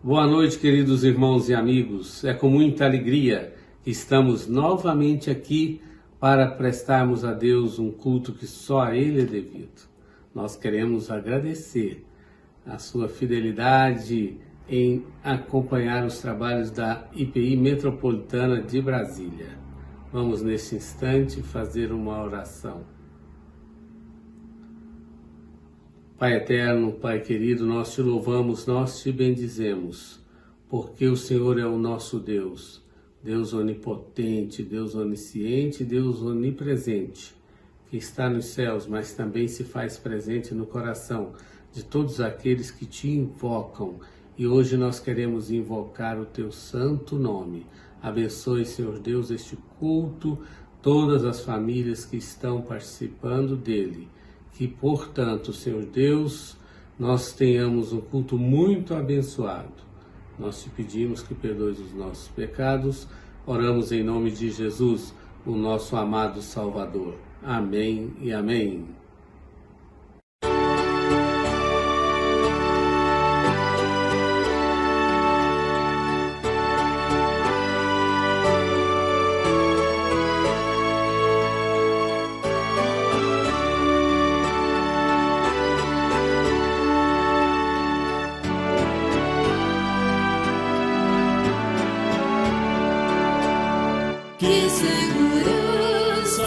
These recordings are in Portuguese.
Boa noite, queridos irmãos e amigos. É com muita alegria que estamos novamente aqui para prestarmos a Deus um culto que só a Ele é devido. Nós queremos agradecer a sua fidelidade em acompanhar os trabalhos da IPI Metropolitana de Brasília. Vamos, neste instante, fazer uma oração. Pai eterno, Pai querido, nós te louvamos, nós te bendizemos, porque o Senhor é o nosso Deus, Deus onipotente, Deus onisciente, Deus onipresente, que está nos céus, mas também se faz presente no coração de todos aqueles que te invocam. E hoje nós queremos invocar o teu santo nome. Abençoe, Senhor Deus, este culto, todas as famílias que estão participando dele. Que, portanto, Senhor Deus, nós tenhamos um culto muito abençoado. Nós te pedimos que perdoes os nossos pecados. Oramos em nome de Jesus, o nosso amado Salvador. Amém e amém. Que segurança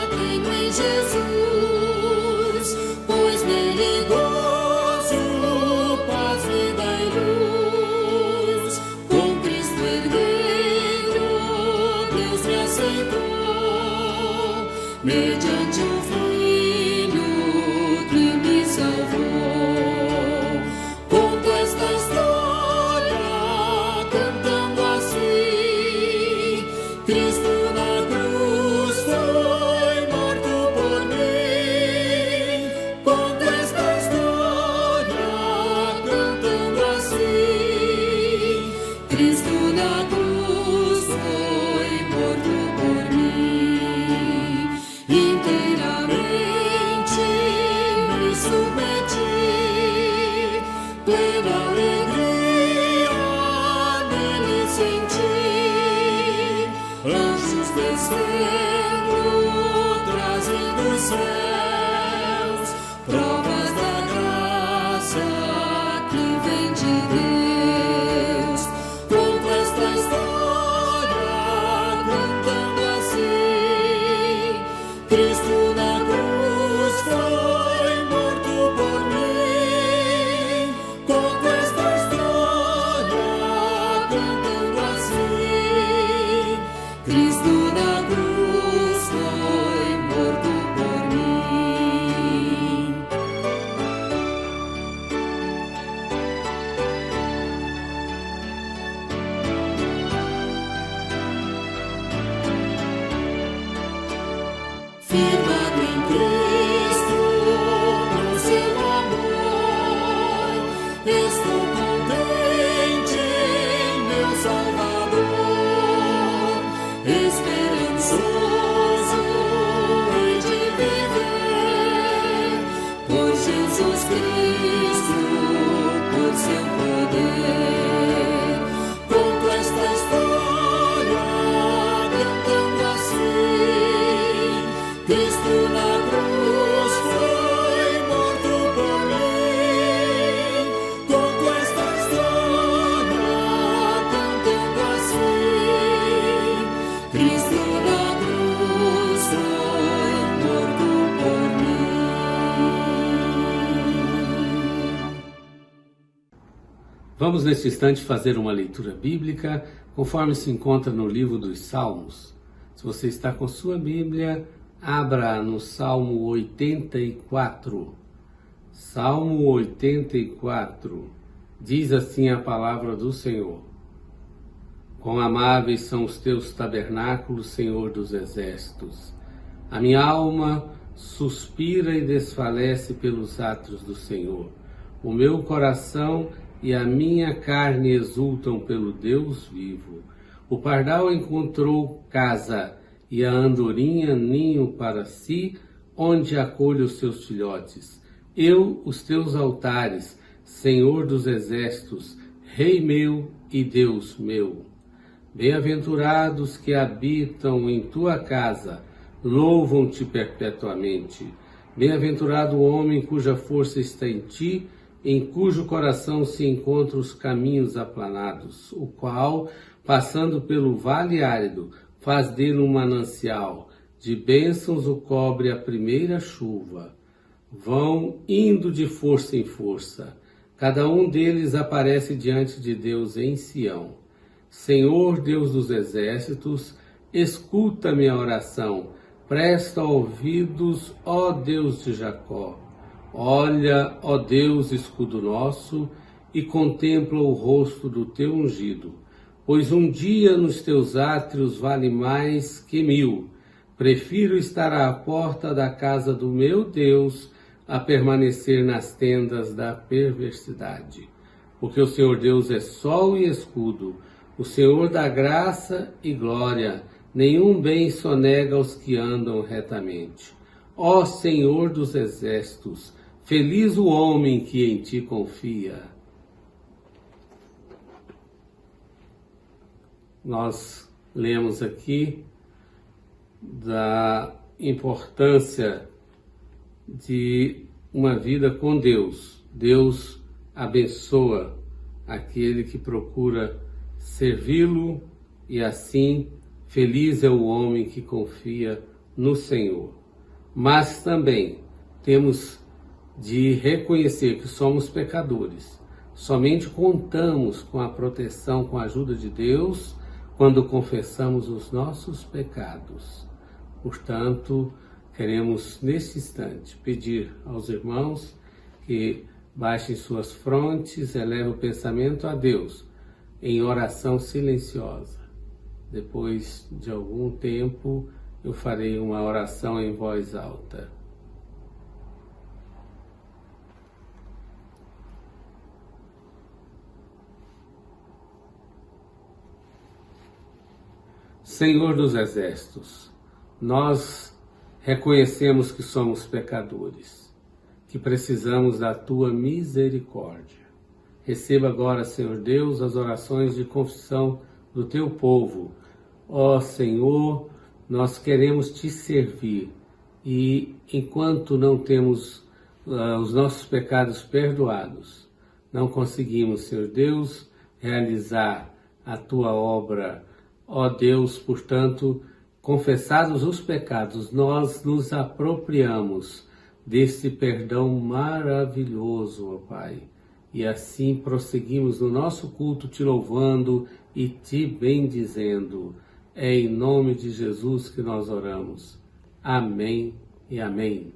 tenho em Jesus, pois nele gozo, paz, vida e luz. Com Cristo herdeiro, Deus me aceitou, mediante o Filho que me salvou. Conto esta história cantando assim: Cristo na cruz foi morto por mim. Conto esta história cantando assim: Cristo na cruz foi morto por mim. Inteiramente me submeti, plena alegria nele senti. Anjos descendo, trazendo os céus, provas da graça que vem de Deus. Conto esta história cantando assim: Cristo na cruz foi morto por mim. Conto esta história cantando assim: Cristo na cruz foi morto por mim. Firmado em Cristo, no seu amor, estou contente em meu Salvador. Esperançoso hei de viver, por Jesus Cristo, por seu poder. Conto esta história cantando assim: Cristo na cruz foi morto por mim. Conto esta história cantando assim: Cristo na cruz foi morto por mim. Vamos neste instante fazer uma leitura bíblica, conforme se encontra no livro dos Salmos. Se você está com sua Bíblia, abra no Salmo 84. Salmo 84. Diz assim a palavra do Senhor: Quão amáveis são os teus tabernáculos, Senhor dos exércitos. A minha alma suspira e desfalece pelos atos do Senhor. O meu coração e a minha carne exultam pelo Deus vivo. O pardal encontrou casa e a andorinha ninho para si, onde acolhe os seus filhotes. Eu, os teus altares, Senhor dos exércitos, Rei meu e Deus meu. Bem-aventurados que habitam em tua casa, louvam-te perpetuamente. Bem-aventurado o homem cuja força está em ti, em cujo coração se encontram os caminhos aplanados, o qual, passando pelo vale árido, faz dele um manancial, de bênçãos o cobre a primeira chuva. Vão indo de força em força, cada um deles aparece diante de Deus em Sião. Senhor Deus dos exércitos, escuta minha oração, presta ouvidos, ó Deus de Jacó. Olha, ó Deus, escudo nosso, e contempla o rosto do teu ungido. Pois um dia nos teus átrios vale mais que 1000. Prefiro estar à porta da casa do meu Deus a permanecer nas tendas da perversidade. Porque o Senhor Deus é sol e escudo, o Senhor dá graça e glória, nenhum bem sonega aos que andam retamente. Ó Senhor dos exércitos, feliz o homem que em ti confia. Nós lemos aqui da importância de uma vida com Deus. Deus abençoa aquele que procura servi-lo e assim feliz é o homem que confia no Senhor. Mas também temos de reconhecer que somos pecadores. Somente contamos com a proteção, com a ajuda de Deus, quando confessamos os nossos pecados. Portanto, queremos neste instante pedir aos irmãos que baixem suas frontes, elevem o pensamento a Deus em oração silenciosa. Depois de algum tempo, eu farei uma oração em voz alta. Senhor dos exércitos, nós reconhecemos que somos pecadores, que precisamos da tua misericórdia. Receba agora, Senhor Deus, as orações de confissão do teu povo. Ó Senhor, nós queremos te servir e enquanto não temos os nossos pecados perdoados, não conseguimos, Senhor Deus, realizar a tua obra. Ó Deus, portanto, confessados os pecados, nós nos apropriamos desse perdão maravilhoso, ó Pai. E assim prosseguimos no nosso culto te louvando e te bendizendo. É em nome de Jesus que nós oramos. Amém e amém.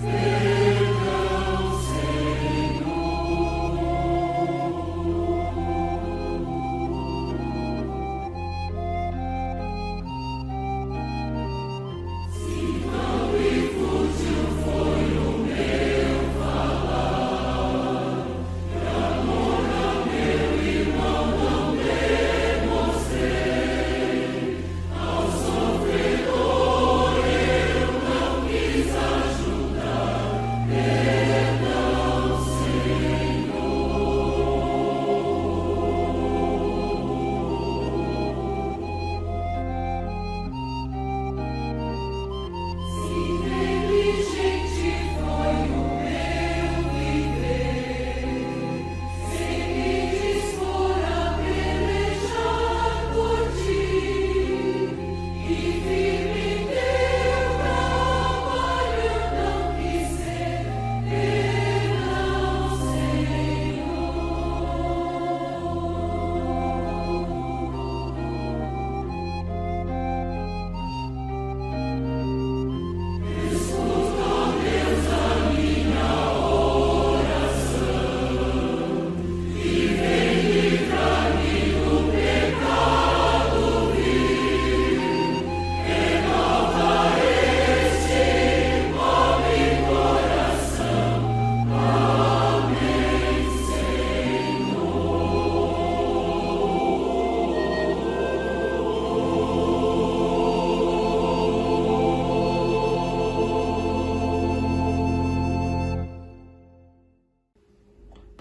Perdão, Senhor.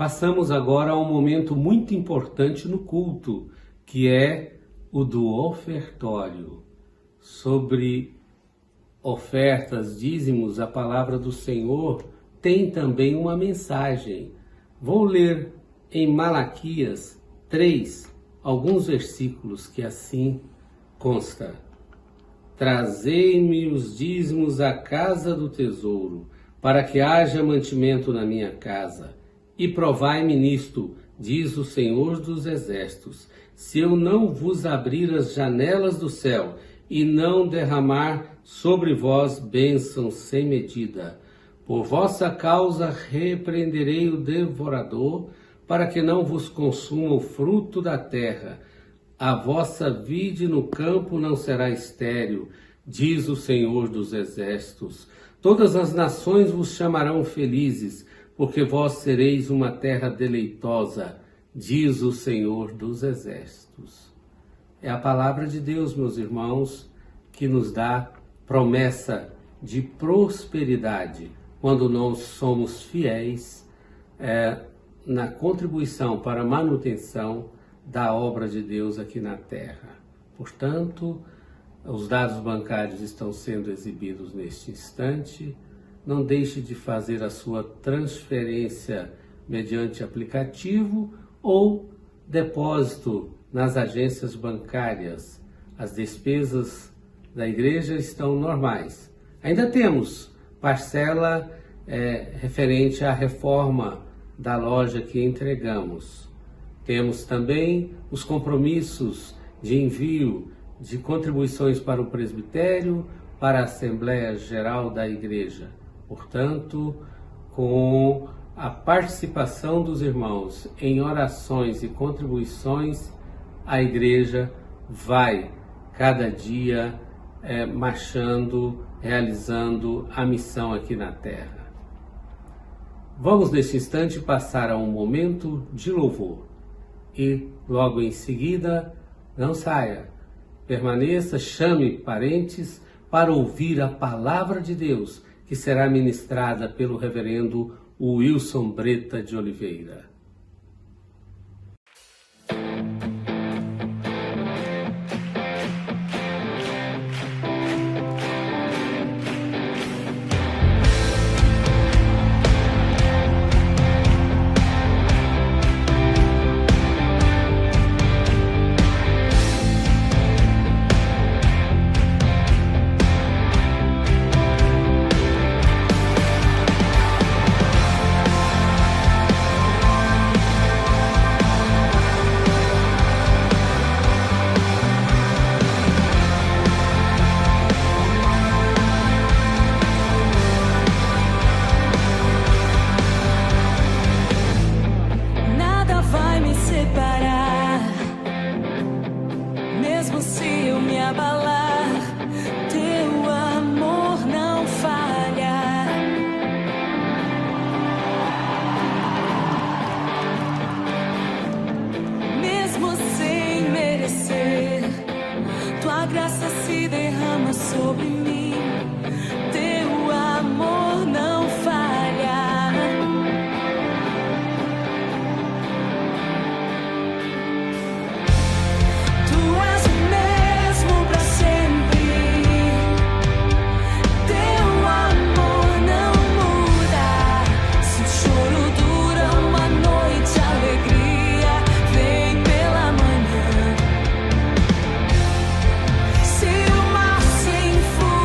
Passamos agora a um momento muito importante no culto, que é o do ofertório. Sobre ofertas, dízimos, a palavra do Senhor tem também uma mensagem. Vou ler em Malaquias 3, alguns versículos que assim consta: Trazei-me os dízimos à casa do tesouro, para que haja mantimento na minha casa. E provai-me nisto, diz o Senhor dos Exércitos, se eu não vos abrir as janelas do céu e não derramar sobre vós bênçãos sem medida. Por vossa causa repreenderei o devorador, para que não vos consuma o fruto da terra. A vossa vide no campo não será estéril, diz o Senhor dos Exércitos. Todas as nações vos chamarão felizes, porque vós sereis uma terra deleitosa, diz o Senhor dos Exércitos. É a palavra de Deus, meus irmãos, que nos dá promessa de prosperidade quando nós somos fiéis na contribuição para a manutenção da obra de Deus aqui na terra. Portanto, os dados bancários estão sendo exibidos neste instante. Não deixe de fazer a sua transferência mediante aplicativo ou depósito nas agências bancárias. As despesas da igreja estão normais. Ainda temos parcela referente à reforma da loja que entregamos. Temos também os compromissos de envio de contribuições para o presbitério, para a Assembleia Geral da Igreja. Portanto, com a participação dos irmãos em orações e contribuições, a igreja vai cada dia marchando, realizando a missão aqui na terra. Vamos neste instante passar a um momento de louvor e logo em seguida, não saia, permaneça, chame parentes para ouvir a palavra de Deus, que será ministrada pelo reverendo Wilson Breta de Oliveira. Se o mar sem fundo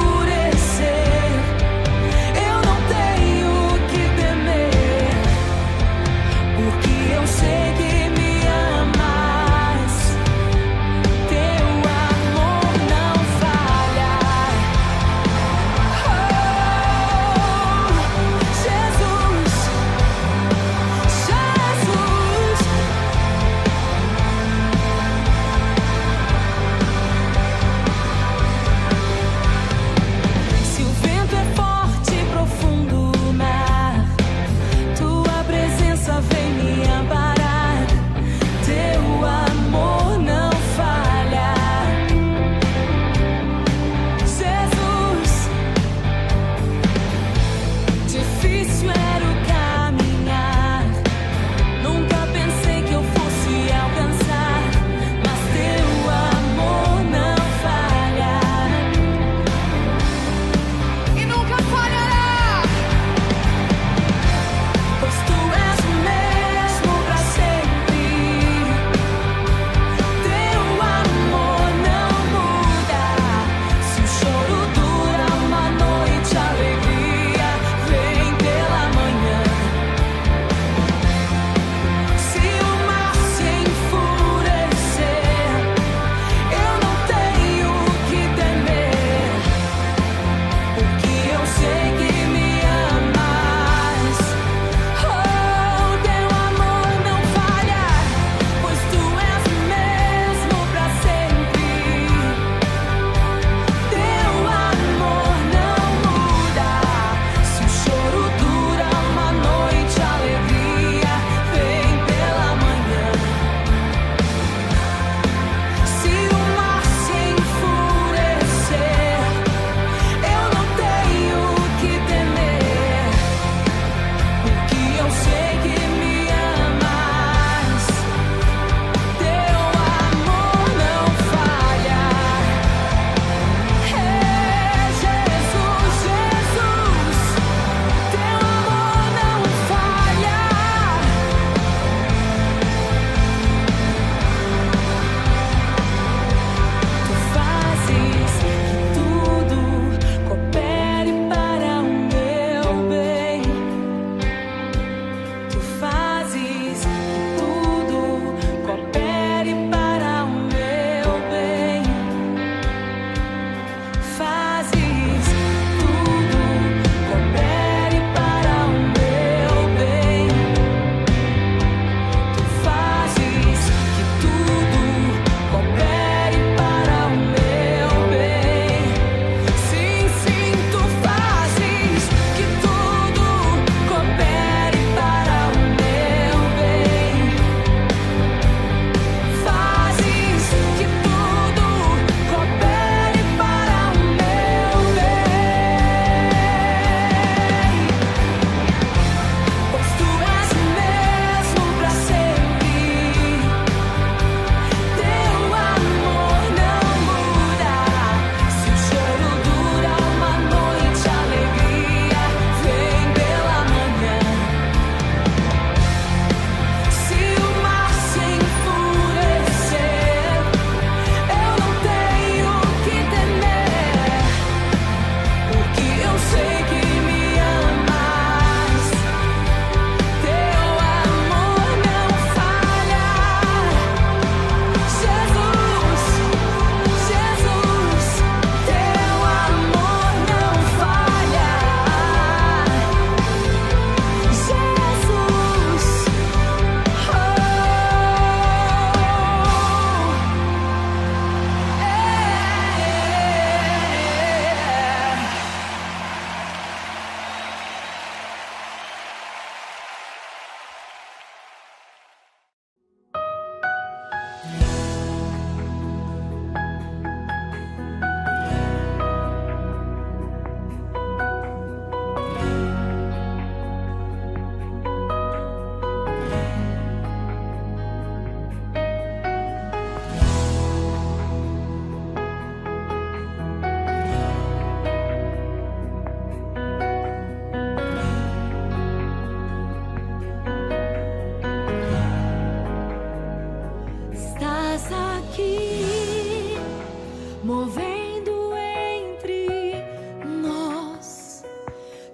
movendo entre nós.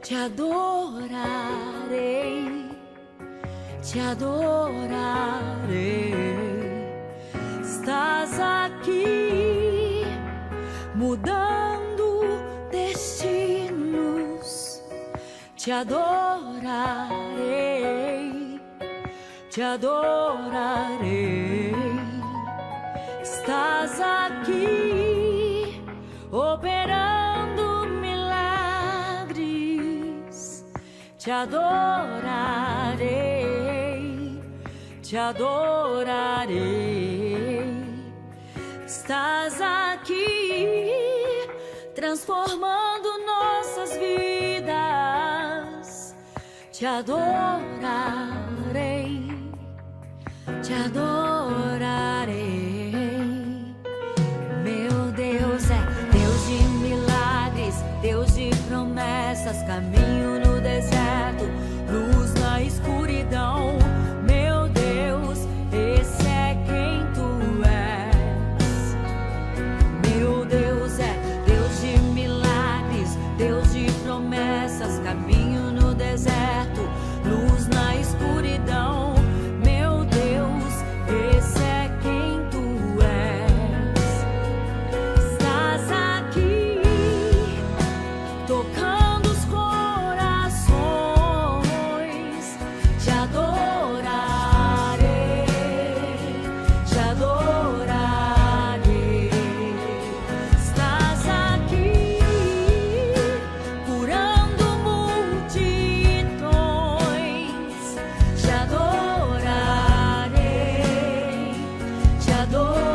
Te adorarei, te adorarei. Estás aqui mudando destinos. Te adorarei, te adorarei. Estás aqui operando milagres. Te adorarei, te adorarei. Estás aqui transformando nossas vidas. Te adorarei, te adorarei. Meu Deus é Deus de milagres, Deus de promessas, caminho no deserto, luz na escuridão. Meu Deus, esse é quem tu és. Meu Deus é Deus de milagres, Deus de promessas, caminho no deserto, luz na escuridão. Meu Deus, esse é quem tu és. Estás aqui tocando os corações. Te adorarei, te adorarei. Estás aqui curando multidões. Te adorarei, te adorarei.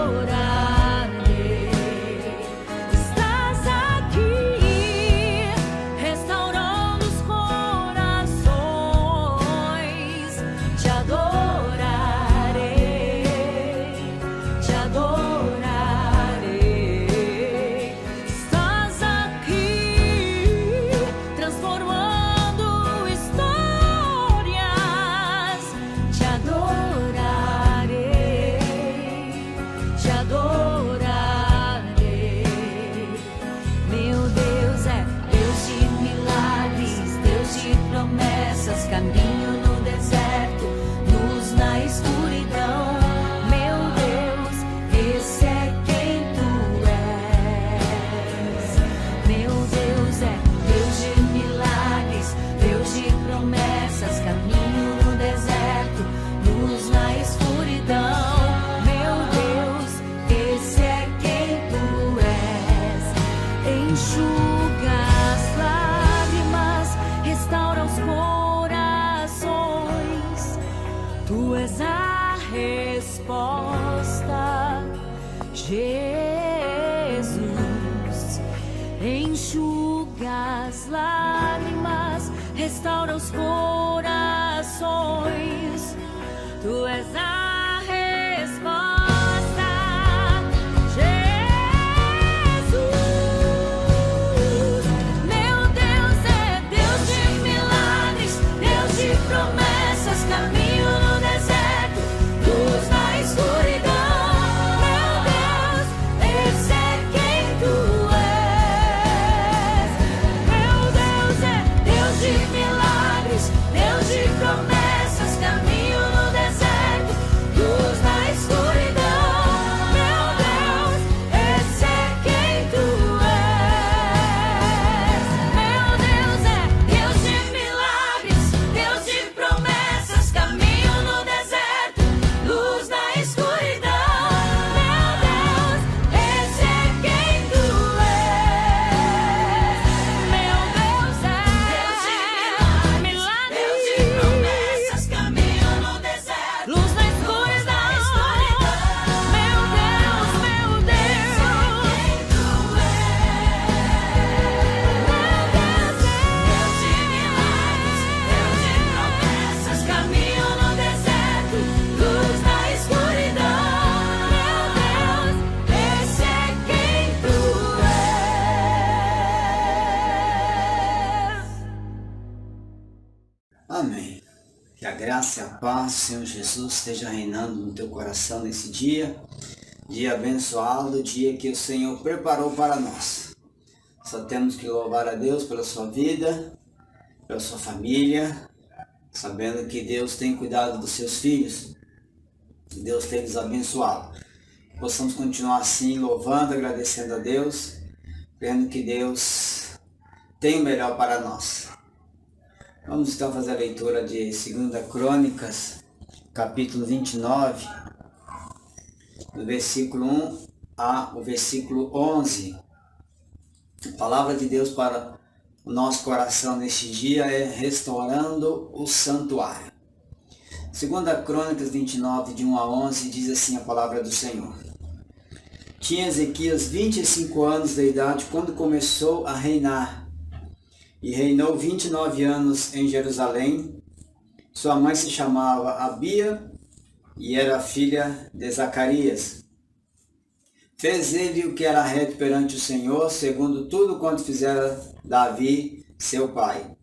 Estás aqui restaurando os corações. Te adorarei, te adorarei. Estás aqui transformando histórias. Te adorarei, te adorarei. Meu Deus é Deus de milagres, Deus de promessas, caminho no deserto, luz na escuridão. Meu Deus, esse é quem tu és. Meu Deus é Deus de milagres, Deus de promessas, caminho no deserto, luz na escuridão. Meu Deus, esse é quem tu és. Enxuga as lágrimas, restaura os corações. Tu és a resposta, Jesus. Enxuga as lágrimas, restaura os corações. Tu és a resposta, Jesus. Meu Deus é Deus de milagres, Deus de promessas, caminho no deserto, luz na escuridão. Meu Deus, esse é quem tu és. Meu Deus é Deus de milagres, Deus de promessas, caminho no deserto, luz na escuridão. Meu Deus, esse é quem tu és. Meu Deus é Deus de milagres, Deus de promessas, caminho no deserto, luz na escuridão. Meu Deus, esse é quem tu és. Meu Deus é Deus de milagres, Deus de promessas, caminho no deserto, luz na escuridão. Meu Deus, meu Deus, Deus de milagres, Deus de promessas, caminho no deserto, luz na escuridão. Meu Deus, esse é quem tu és. Amém. Que a graça e a paz do Senhor Jesus esteja reinando no teu coração nesse dia. dia abençoado, dia que o Senhor preparou para nós. Só temos que louvar a Deus pela sua vida, pela sua família, sabendo que Deus tem cuidado dos seus filhos, que Deus tem nos abençoado. Possamos continuar assim, louvando, agradecendo a Deus, crendo que Deus tem o melhor para nós. Vamos então fazer a leitura de 2 Crônicas, capítulo 29, do versículo 1 ao versículo 11. A palavra de Deus para o nosso coração neste dia é restaurando o santuário. 2 Crônicas 29, de 1 a 11, diz assim a palavra do Senhor. Tinha Ezequias 25 anos de idade quando começou a reinar, e reinou 29 anos em Jerusalém. Sua mãe se chamava Abia e era filha de Zacarias. Fez ele o que era reto perante o Senhor, segundo tudo quanto fizera Davi, seu pai.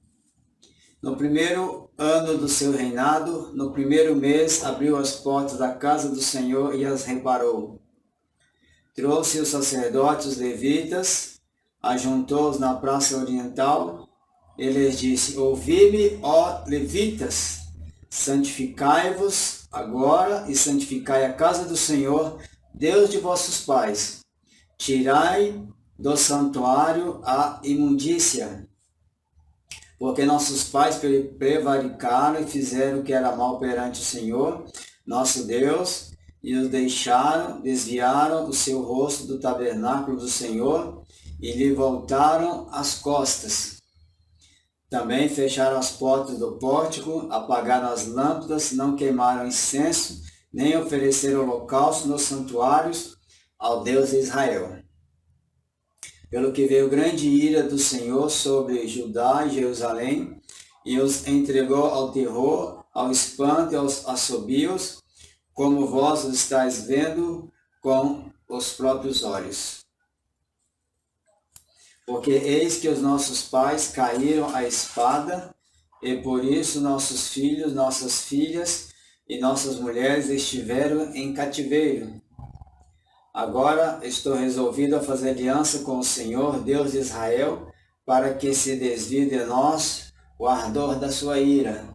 No primeiro ano do seu reinado, no primeiro mês, abriu as portas da casa do Senhor e as reparou. Trouxe os sacerdotes, os levitas, ajuntou-os na praça oriental, e lhes disse: ouvi-me, ó levitas, santificai-vos agora e santificai a casa do Senhor, Deus de vossos pais. Tirai do santuário a imundícia, porque nossos pais prevaricaram e fizeram o que era mal perante o Senhor, nosso Deus, e os deixaram, desviaram o seu rosto do tabernáculo do Senhor e lhe voltaram as costas. Também fecharam as portas do pórtico, apagaram as lâmpadas, não queimaram incenso, nem ofereceram holocausto nos santuários ao Deus de Israel. Pelo que veio grande ira do Senhor sobre Judá e Jerusalém, e os entregou ao terror, ao espanto e aos assobios, como vós os estáis vendo com os próprios olhos. Porque eis que os nossos pais caíram à espada, e por isso nossos filhos, nossas filhas e nossas mulheres estiveram em cativeiro. Agora estou resolvido a fazer aliança com o Senhor, Deus de Israel, para que se desvie de nós o ardor da sua ira.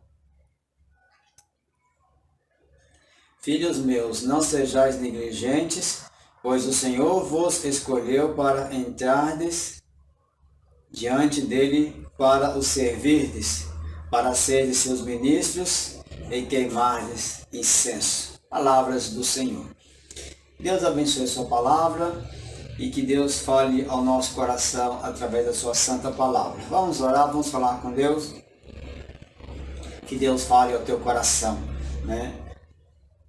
Filhos meus, não sejais negligentes, pois o Senhor vos escolheu para entrardes diante dele, para o servirdes, para serdes seus ministros e queimardes incenso. Palavras do Senhor. Deus abençoe a sua palavra e que Deus fale ao nosso coração através da sua santa palavra. Vamos orar, vamos falar com Deus. Que Deus fale ao teu coração, né?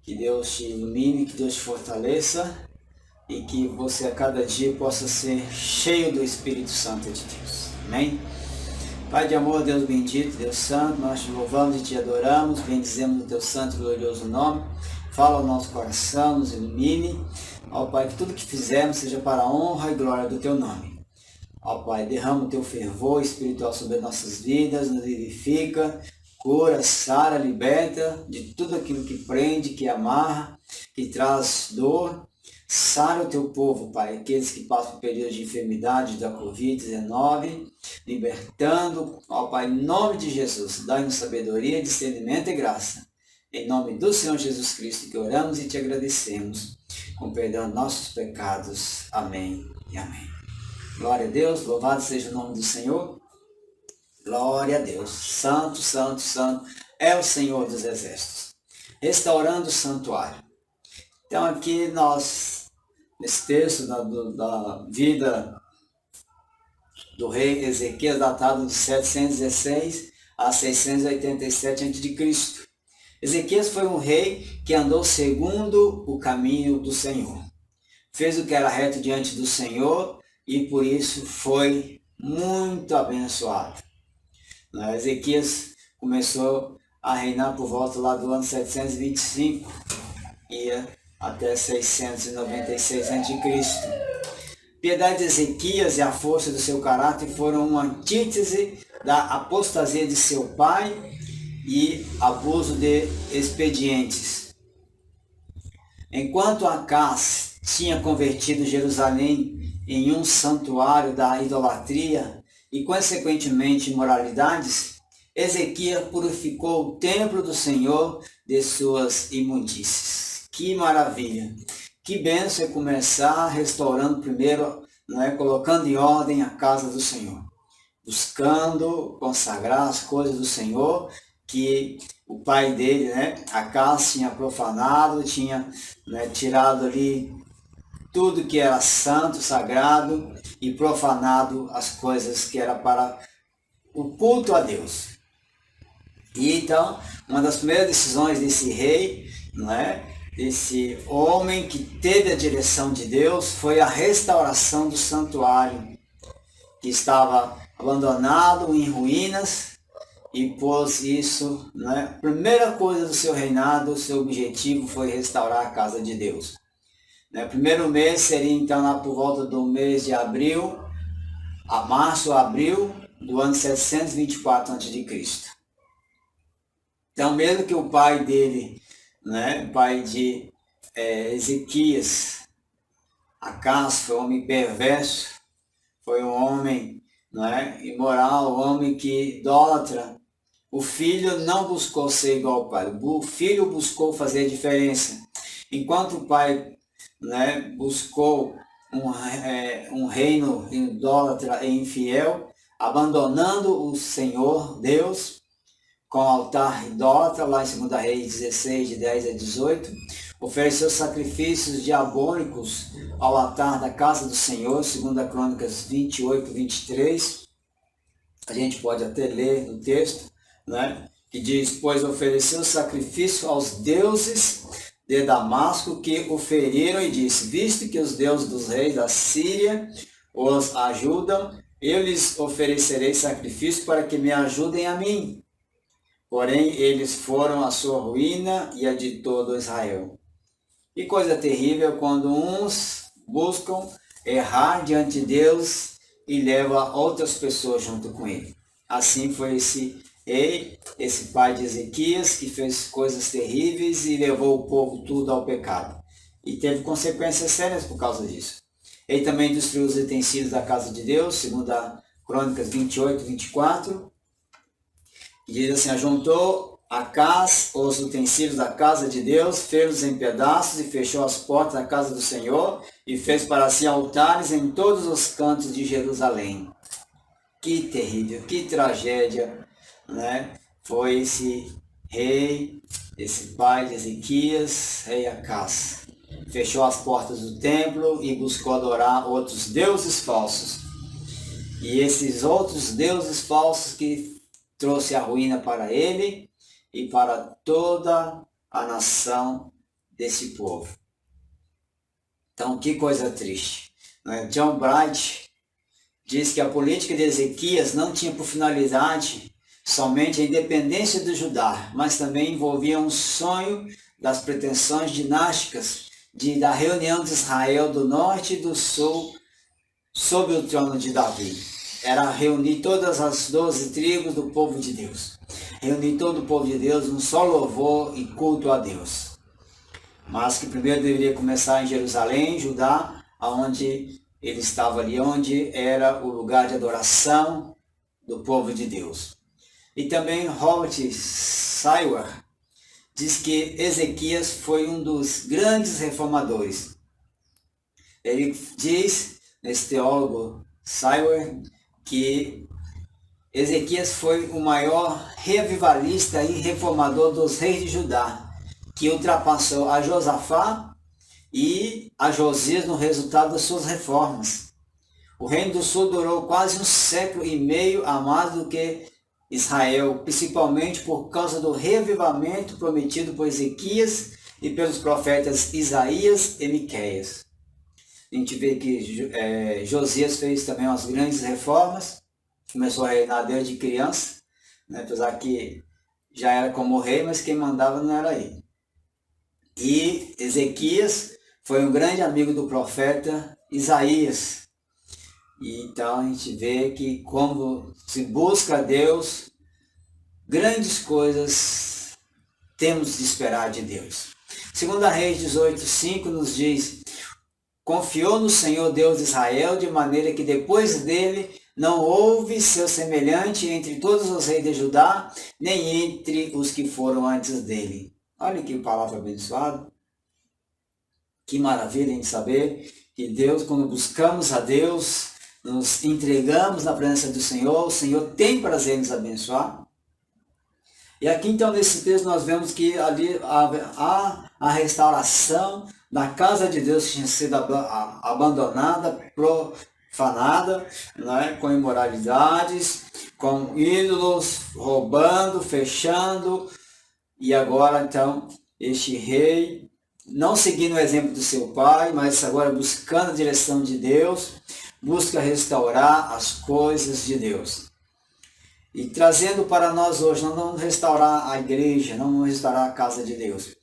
Que Deus te ilumine, que Deus te fortaleça e que você a cada dia possa ser cheio do Espírito Santo de Deus. Amém? Pai de amor, Deus bendito, Deus santo, nós te louvamos e te adoramos, bendizemos o teu santo e glorioso nome. Fala ao nosso coração, nos ilumine. Ó Pai, que tudo que fizermos seja para a honra e glória do teu nome. Ó Pai, derrama o teu fervor espiritual sobre as nossas vidas, nos vivifica, cura, sara, liberta de tudo aquilo que prende, que amarra, que traz dor. Sara o teu povo, Pai, aqueles que passam por períodos de enfermidade da Covid-19, libertando, ó Pai, em nome de Jesus, dai-nos sabedoria, discernimento e graça. Em nome do Senhor Jesus Cristo que oramos e te agradecemos, com perdão de nossos pecados. Amém e amém. Glória a Deus, louvado seja o nome do Senhor. Glória a Deus, santo, santo, santo é o Senhor dos exércitos, restaurando o santuário. Então aqui nós, nesse texto da vida do rei Ezequias, datado de 716 a 687 a.C. Ezequias foi um rei que andou segundo o caminho do Senhor. Fez o que era reto diante do Senhor e por isso foi muito abençoado. Ezequias começou a reinar por volta lá do ano 725, ia até 696 a.C. Piedade de Ezequias e a força do seu caráter foram uma antítese da apostasia de seu pai e abuso de expedientes. Enquanto Acaz tinha convertido Jerusalém em um santuário da idolatria e, consequentemente, imoralidades, Ezequias purificou o templo do Senhor de suas imundícies. Que maravilha! Que bênção é começar restaurando primeiro, colocando em ordem a casa do Senhor, buscando consagrar as coisas do Senhor, que o pai dele, Acás, tinha profanado, tinha tirado ali tudo que era santo, sagrado, e profanado as coisas que era para o culto a Deus. E então, uma das primeiras decisões desse rei, desse homem que teve a direção de Deus, foi a restauração do santuário, que estava abandonado, em ruínas, e pôs isso, primeira coisa do seu reinado, o seu objetivo foi restaurar a casa de Deus. Primeiro mês seria então lá por volta do mês de abril, a março, abril, do ano 724 a.C. Então, mesmo que o pai dele, pai de Ezequias, Acás, foi um homem perverso, foi um homem imoral, um homem que idólatra, o filho não buscou ser igual ao pai, o filho buscou fazer a diferença. Enquanto o pai buscou um reino idólatra e infiel, abandonando o Senhor Deus, com altar idólatra, lá em 2 Reis 16, de 10 a 18, ofereceu sacrifícios diabólicos ao altar da casa do Senhor, 2 Crônicas 28, 23. A gente pode até ler no texto, que diz: pois ofereceu sacrifício aos deuses de Damasco, que o feriram, e disse: visto que os deuses dos reis da Síria os ajudam, eu lhes oferecerei sacrifício para que me ajudem a mim. Porém, eles foram a sua ruína e a de todo Israel. Que coisa terrível quando uns buscam errar diante de Deus e levam outras pessoas junto com ele. Assim foi esse pai de Ezequias, que fez coisas terríveis e levou o povo tudo ao pecado. E teve consequências sérias por causa disso. Ele também destruiu os utensílios da casa de Deus, 2 Crônicas 28, 24. E diz assim: ajuntou Acás os utensílios da casa de Deus, fez-os em pedaços e fechou as portas da casa do Senhor e fez para si altares em todos os cantos de Jerusalém. Que terrível, que tragédia, foi esse rei, esse pai de Ezequias, rei Acás. Fechou as portas do templo e buscou adorar outros deuses falsos. E esses outros deuses falsos que trouxe a ruína para ele e para toda a nação desse povo. Então, que coisa triste. John Bright diz que a política de Ezequias não tinha por finalidade somente a independência do Judá, mas também envolvia um sonho das pretensões dinásticas da reunião de Israel do norte e do sul sob o trono de Davi. Era reunir todas as 12 tribos do povo de Deus. Reunir todo o povo de Deus num só louvor e culto a Deus. Mas que primeiro deveria começar em Jerusalém, Judá, onde ele estava ali, onde era o lugar de adoração do povo de Deus. E também Robert Syward diz que Ezequias foi um dos grandes reformadores. Ele diz, nesse teólogo Syward, que Ezequias foi o maior revivalista e reformador dos reis de Judá, que ultrapassou a Josafá e a Josias no resultado das suas reformas. O reino do sul durou quase 1,5 século a mais do que Israel, principalmente por causa do revivamento prometido por Ezequias e pelos profetas Isaías e Miqueias. A gente vê que Josias fez também umas grandes reformas, começou a reinar desde criança, apesar que já era como rei, mas quem mandava não era ele. E Ezequias foi um grande amigo do profeta Isaías. E então a gente vê que como se busca a Deus, grandes coisas temos de esperar de Deus. 2 Reis 18:5 nos diz: confiou no Senhor Deus de Israel, de maneira que depois dele não houve seu semelhante entre todos os reis de Judá, nem entre os que foram antes dele. Olha que palavra abençoada. Que maravilha em saber que Deus, quando buscamos a Deus, nos entregamos na presença do Senhor, o Senhor tem prazer em nos abençoar. E aqui então nesse texto nós vemos que ali há a restauração da casa de Deus que tinha sido abandonada, profanada, né, com imoralidades, com ídolos, roubando, fechando. E agora então este rei, não seguindo o exemplo do seu pai, mas agora buscando a direção de Deus, busca restaurar as coisas de Deus. E trazendo para nós hoje, nós não vamos restaurar a igreja, não vamos restaurar a casa de Deus,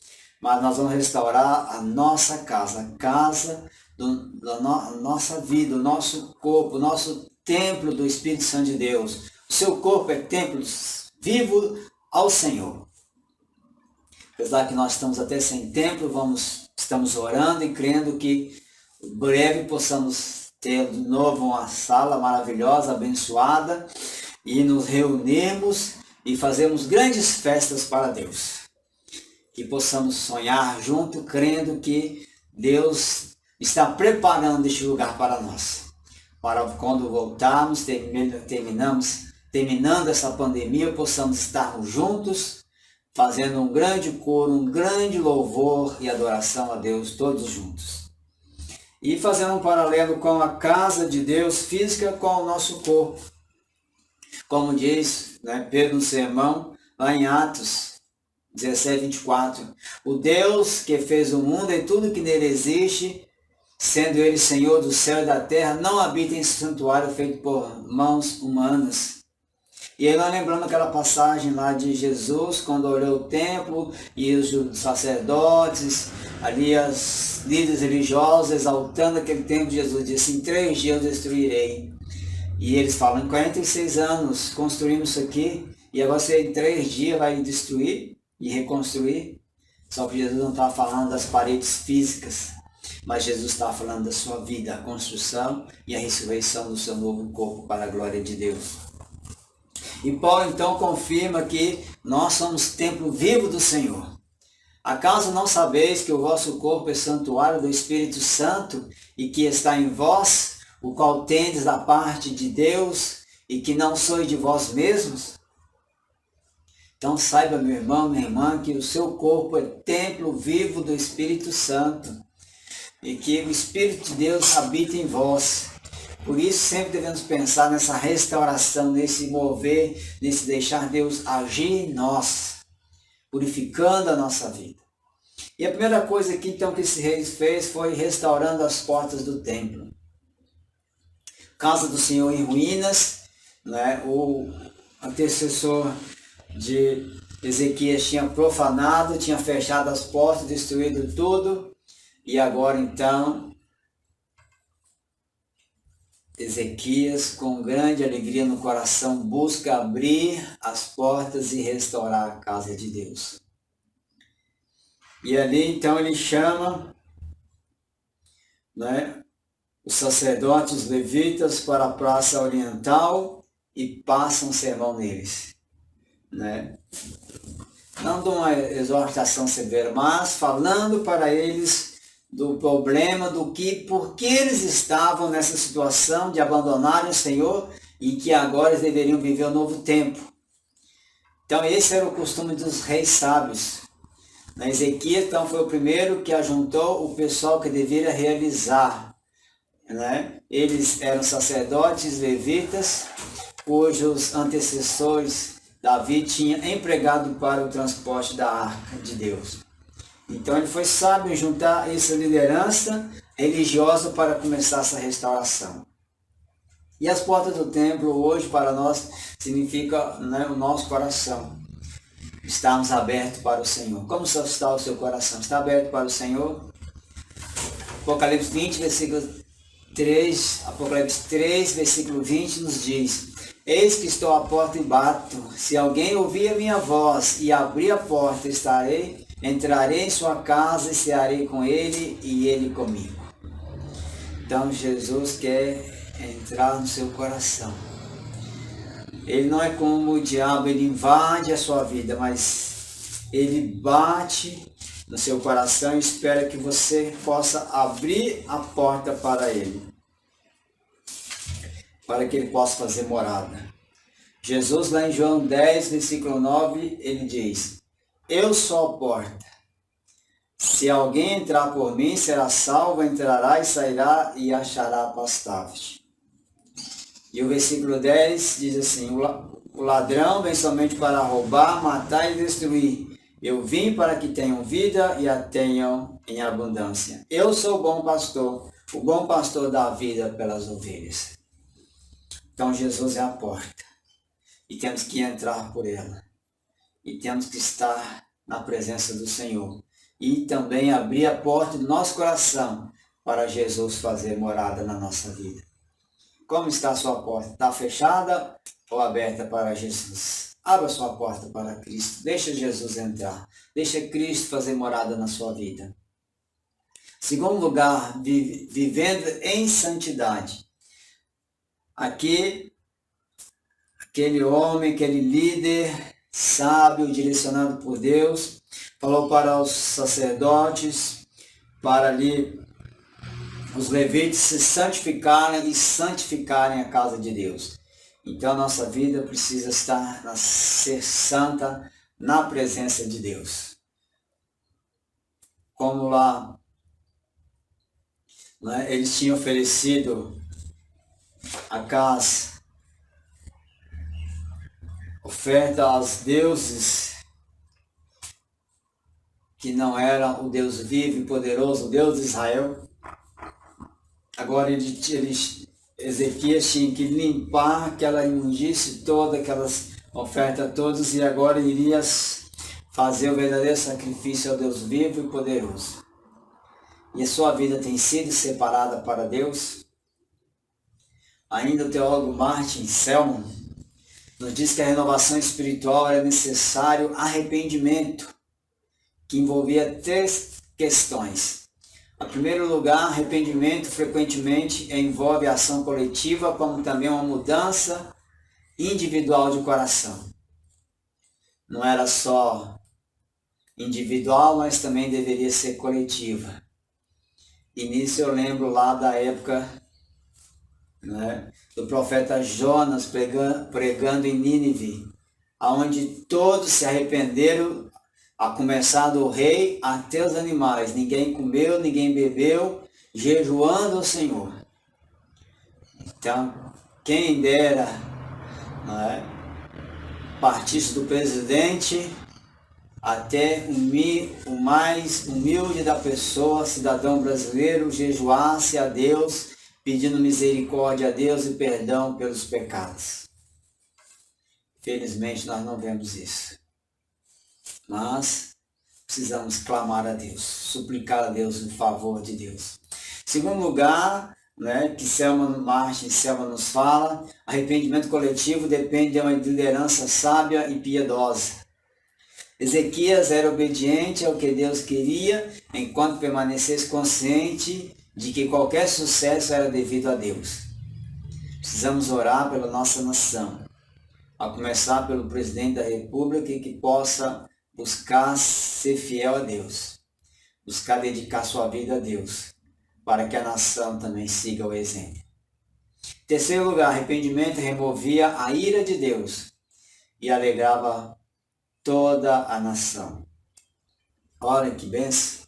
mas nós vamos restaurar a nossa casa, a casa da nossa vida, o nosso corpo, o nosso templo do Espírito Santo de Deus. O seu corpo é templo vivo ao Senhor. Apesar que nós estamos até sem templo, estamos orando e crendo que breve possamos ter de novo uma sala maravilhosa, abençoada, e nos reunirmos e fazermos grandes festas para Deus. Que possamos sonhar junto, crendo que Deus está preparando este lugar para nós. Para quando voltarmos, terminando essa pandemia, possamos estarmos juntos, fazendo um grande coro, um grande louvor e adoração a Deus, todos juntos. E fazendo um paralelo com a casa de Deus física com o nosso corpo. Como diz, né, Pedro no sermão, lá em Atos 17, 24. O Deus que fez o mundo e tudo que nele existe, sendo ele Senhor do céu e da terra, não habita em santuário feito por mãos humanas. E aí nós lembrando aquela passagem lá de Jesus, quando olhou o templo e os sacerdotes, ali as líderes religiosos exaltando aquele templo, Jesus disse, em 3 dias eu destruirei. E eles falam, em 46 anos construímos isso aqui, e agora você em 3 dias vai destruir e reconstruir. Só que Jesus não estava falando das paredes físicas, mas Jesus estava falando da sua vida, a construção e a ressurreição do seu novo corpo para a glória de Deus. E Paulo então confirma que nós somos templo vivo do Senhor. Acaso não sabeis que o vosso corpo é santuário do Espírito Santo e que está em vós, o qual tendes da parte de Deus e que não sois de vós mesmos? Então saiba, meu irmão, minha irmã, que o seu corpo é templo vivo do Espírito Santo e que o Espírito de Deus habita em vós. Por isso sempre devemos pensar nessa restauração, nesse mover, nesse deixar Deus agir em nós, purificando a nossa vida. E a primeira coisa aqui então que esse rei fez foi restaurando as portas do templo. Casa do Senhor em ruínas, né? O antecessor de Ezequias tinha profanado, tinha fechado as portas, destruído tudo, e agora então Ezequias, com grande alegria no coração, busca abrir as portas e restaurar a casa de Deus. E ali então ele chama, né, os sacerdotes, os levitas para a praça oriental e passa um sermão neles, né? Não de uma exortação severa, mas falando para eles do problema, por que eles estavam nessa situação de abandonarem o Senhor e que agora eles deveriam viver um novo tempo. Então esse era o costume dos reis sábios. Ezequias então foi o primeiro que ajuntou o pessoal que deveria realizar, né? Eles eram sacerdotes, levitas, cujos antecessores Davi tinha empregado para o transporte da arca de Deus. Então ele foi sábio em juntar essa liderança religiosa para começar essa restauração. E as portas do templo hoje para nós significa, né, o nosso coração. Estamos abertos para o Senhor. Como está o seu coração? Está aberto para o Senhor? Apocalipse 20, versículo 3, Apocalipse 3, versículo 20 nos diz: eis que estou à porta e bato. Se alguém ouvir a minha voz e abrir a porta, entrarei em sua casa e cearei com ele e ele comigo. Então Jesus quer entrar no seu coração. Ele não é como o diabo, ele invade a sua vida, mas ele bate no seu coração e espera que você possa abrir a porta para ele, para que ele possa fazer morada. Jesus, lá em João 10, versículo 9, ele diz: eu sou a porta. Se alguém entrar por mim, será salvo, entrará e sairá e achará pastagem. E o versículo 10 diz assim: o ladrão vem somente para roubar, matar e destruir. Eu vim para que tenham vida e a tenham em abundância. Eu sou o bom pastor dá vida pelas ovelhas. Então Jesus é a porta. E temos que entrar por ela. E temos que estar na presença do Senhor. E também abrir a porta do nosso coração para Jesus fazer morada na nossa vida. Como está a sua porta? Está fechada ou aberta para Jesus? Abra sua porta para Cristo. Deixa Jesus entrar. Deixa Cristo fazer morada na sua vida. Segundo lugar, vivendo em santidade. Aqui, aquele homem, aquele líder sábio, direcionado por Deus, falou para os sacerdotes, para ali os levitas se santificarem e santificarem a casa de Deus. Então a nossa vida precisa ser santa na presença de Deus. Como lá, né, eles tinham oferecido a casa, oferta aos deuses que não eram o Deus vivo e poderoso, o Deus de Israel. Agora Ezequias tinha que limpar aquela imundície toda, aquelas ofertas todas, e agora iria fazer o verdadeiro sacrifício ao Deus vivo e poderoso. E a sua vida tem sido separada para Deus? Ainda o teólogo Martin Selman nos diz que a renovação espiritual era necessário arrependimento, que envolvia 3 questões. Em primeiro lugar, arrependimento frequentemente envolve a ação coletiva, como também uma mudança individual de coração. Não era só individual, mas também deveria ser coletiva. E nisso eu lembro lá da época, né, do profeta Jonas pregando em Nínive, onde todos se arrependeram, a começar do rei até os animais. Ninguém comeu, ninguém bebeu, jejuando ao Senhor. Então, quem dera, né, partisse do presidente até o mais humilde da pessoa, cidadão brasileiro, jejuasse a Deus, pedindo misericórdia a Deus e perdão pelos pecados. Felizmente nós não vemos isso. Mas precisamos clamar a Deus, suplicar a Deus em favor de Deus. Segundo lugar, né, que Martin Selman nos fala, arrependimento coletivo depende de uma liderança sábia e piedosa. Ezequias era obediente ao que Deus queria, enquanto permanecesse consciente de que qualquer sucesso era devido a Deus. Precisamos orar pela nossa nação, a começar pelo presidente da República, que possa buscar ser fiel a Deus, buscar dedicar sua vida a Deus, para que a nação também siga o exemplo. Terceiro lugar, arrependimento removia a ira de Deus e alegrava toda a nação. Olha que bênção!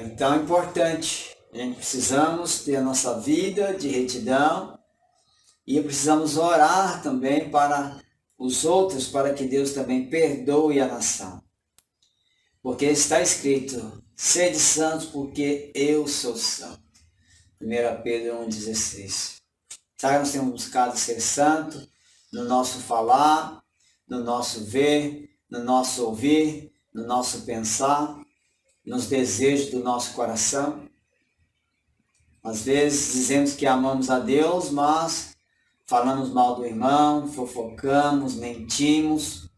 Então é importante, a gente precisamos ter a nossa vida de retidão e precisamos orar também para os outros, para que Deus também perdoe a nação. Porque está escrito, sede santos porque eu sou santo. 1 Pedro 1,16. Sabe, nós temos buscado ser santo no nosso falar, no nosso ver, no nosso ouvir, no nosso pensar, nos desejos do nosso coração. Às vezes dizemos que amamos a Deus, mas falamos mal do irmão, fofocamos, mentimos,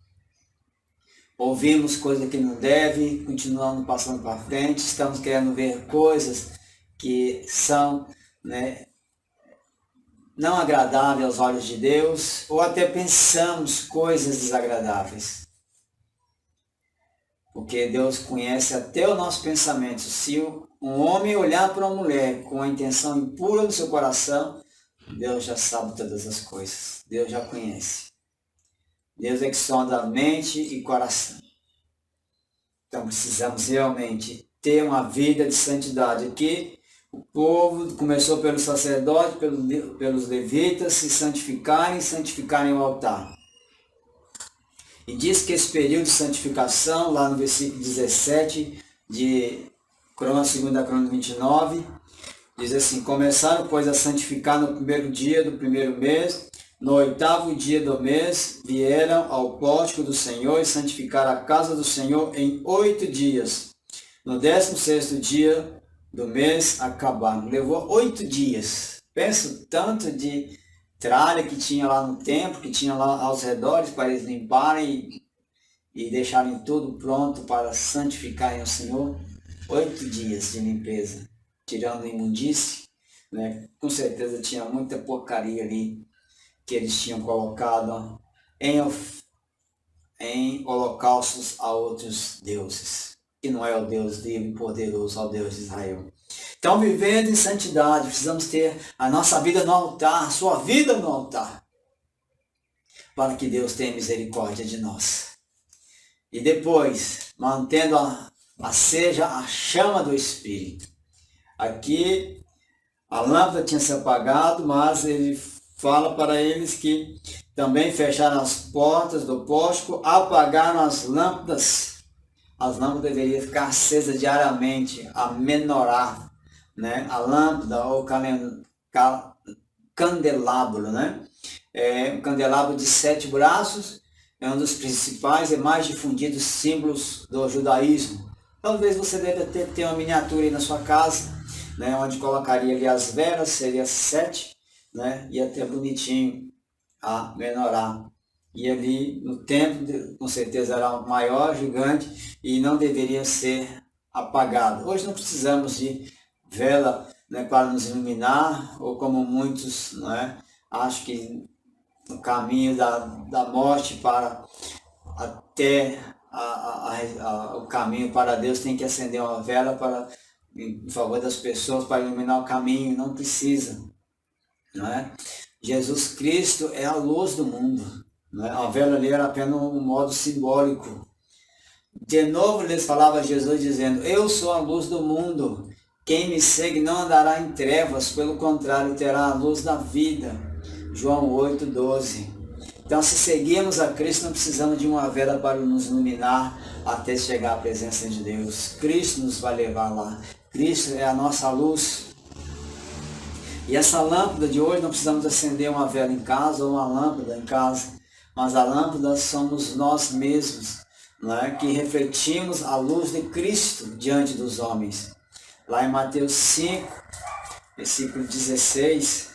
ouvimos coisas que não deve, continuamos passando para frente, estamos querendo ver coisas que são né, não agradável aos olhos de Deus, ou até pensamos coisas desagradáveis. Porque Deus conhece até o nosso pensamento. Se um homem olhar para uma mulher com a intenção impura no seu coração, Deus já sabe todas as coisas. Deus já conhece. Deus é que sonda a mente e coração. Então precisamos realmente ter uma vida de santidade. Aqui o povo começou pelos sacerdotes, pelos levitas, se santificarem o altar. E diz que esse período de santificação, lá no versículo 17 de 2 Crônicas 29, diz assim: começaram, pois, a santificar no primeiro dia do primeiro mês, no 8º dia do mês, vieram ao pórtico do Senhor e santificaram a casa do Senhor em 8 dias. No 16º dia do mês, acabaram. Levou 8 dias. Pensa o tanto de tralha que tinha lá no templo, que tinha lá aos redores, para eles limparem e deixarem tudo pronto para santificarem o Senhor. 8 dias de limpeza, tirando a imundície, né? Com certeza tinha muita porcaria ali que eles tinham colocado em holocaustos a outros deuses, que não é o Deus vivo e poderoso, ao Deus de Israel. Então, vivendo em santidade, precisamos ter a nossa vida no altar, a sua vida no altar, para que Deus tenha misericórdia de nós. E depois, mantendo seja a chama do Espírito. Aqui, a lâmpada tinha se apagado, mas ele fala para eles que também fecharam as portas do pórtico, apagaram as lâmpadas. As lâmpadas deveriam ficar acesas diariamente, a menorá, né? A lâmpada ou candelabro, né? Um candelabro de 7 braços, é um dos principais e mais difundidos símbolos do judaísmo. Talvez você deve ter uma miniatura aí na sua casa, né? Onde colocaria ali as velas, seria 7, né? E até bonitinho a menorá. E ali no templo, com certeza era maior, gigante, e não deveria ser apagado. Hoje não precisamos de vela, né, para nos iluminar, ou como muitos, né, acham que no caminho da morte para até o caminho para Deus tem que acender uma vela em favor das pessoas, para iluminar o caminho. Não precisa, não é? Jesus Cristo é a luz do mundo, não é? A vela ali era apenas um modo simbólico. De novo lhes falava Jesus dizendo: eu sou a luz do mundo, quem me segue não andará em trevas, pelo contrário terá a luz da vida. João 8:12. Então, se seguirmos a Cristo, não precisamos de uma vela para nos iluminar até chegar à presença de Deus. Cristo nos vai levar lá. Cristo é a nossa luz. E essa lâmpada de hoje, não precisamos acender uma vela em casa ou uma lâmpada em casa, mas a lâmpada somos nós mesmos, não é? Que refletimos a luz de Cristo diante dos homens. Lá em Mateus 5, versículo 16,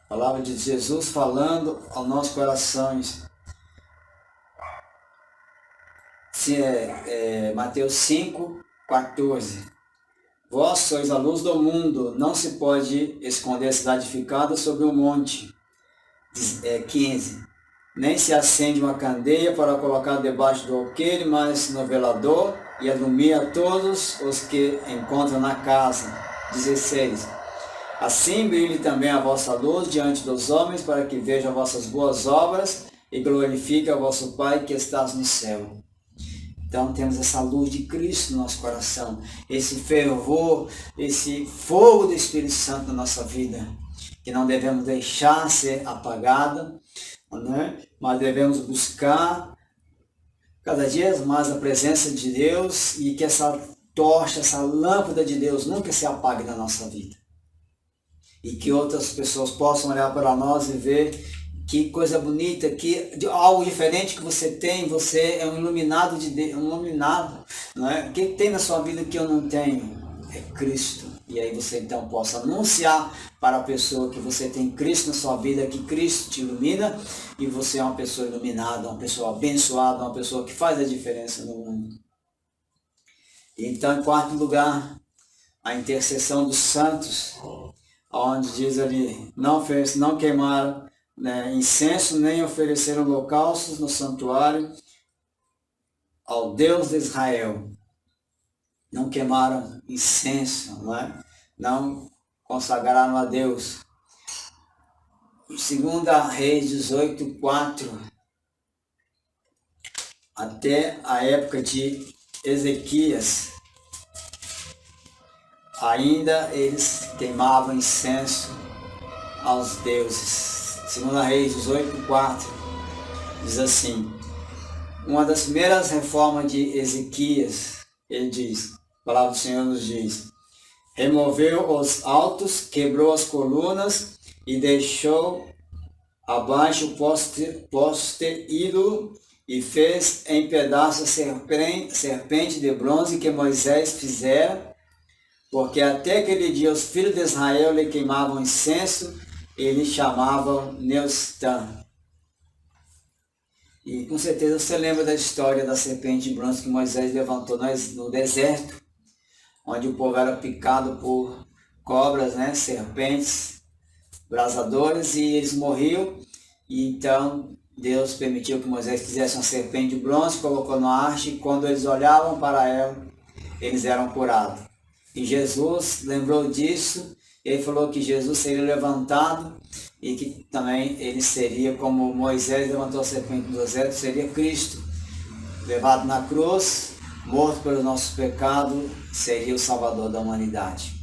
a palavra de Jesus falando aos nossos corações. Mateus 5, 14. Vós sois a luz do mundo, não se pode esconder a cidade edificada sobre um monte. 15. Nem se acende uma candeia para colocar debaixo do alqueire, mas no velador, e alumia a todos os que encontram na casa. 16. Assim brilhe também a vossa luz diante dos homens, para que vejam vossas boas obras e glorifique a vosso Pai que estás no céu. Então temos essa luz de Cristo no nosso coração, esse fervor, esse fogo do Espírito Santo na nossa vida, que não devemos deixar ser apagada, né? Mas devemos buscar cada dia mais a presença de Deus, e que essa tocha, essa lâmpada de Deus nunca se apague na nossa vida. E que outras pessoas possam olhar para nós e ver que coisa bonita, que algo diferente que você tem. Você é um iluminado de Deus, um iluminado, não é? O que tem na sua vida que eu não tenho? É Cristo. E aí você então possa anunciar para a pessoa que você tem Cristo na sua vida, que Cristo te ilumina, e você é uma pessoa iluminada, uma pessoa abençoada, uma pessoa que faz a diferença no mundo. Então, em quarto lugar, a intercessão dos santos, onde diz ali, não queimaram, né, incenso, nem ofereceram holocaustos no santuário ao Deus de Israel. Não queimaram incenso, não consagraram a Deus. 2 Reis 18:4, até a época de Ezequias, ainda eles queimavam incenso aos deuses. 2 Reis 18:4 diz assim, uma das primeiras reformas de Ezequias, ele diz, a palavra do Senhor nos diz, removeu os altos, quebrou as colunas e deixou abaixo o poste ídolo e fez em pedaços a serpente de bronze que Moisés fizera, porque até aquele dia os filhos de Israel lhe queimavam incenso e lhe chamavam Neustã. E com certeza você lembra da história da serpente de bronze que Moisés levantou no deserto, onde o povo era picado por cobras, serpentes, brasadores, e eles morriam. E então Deus permitiu que Moisés fizesse uma serpente de bronze, colocou no arche, e quando eles olhavam para ela, eles eram curados. E Jesus lembrou disso, ele falou que Jesus seria levantado e que também ele seria, como Moisés levantou a serpente do deserto, seria Cristo, levado na cruz, morto pelos nossos pecados, seria o Salvador da humanidade.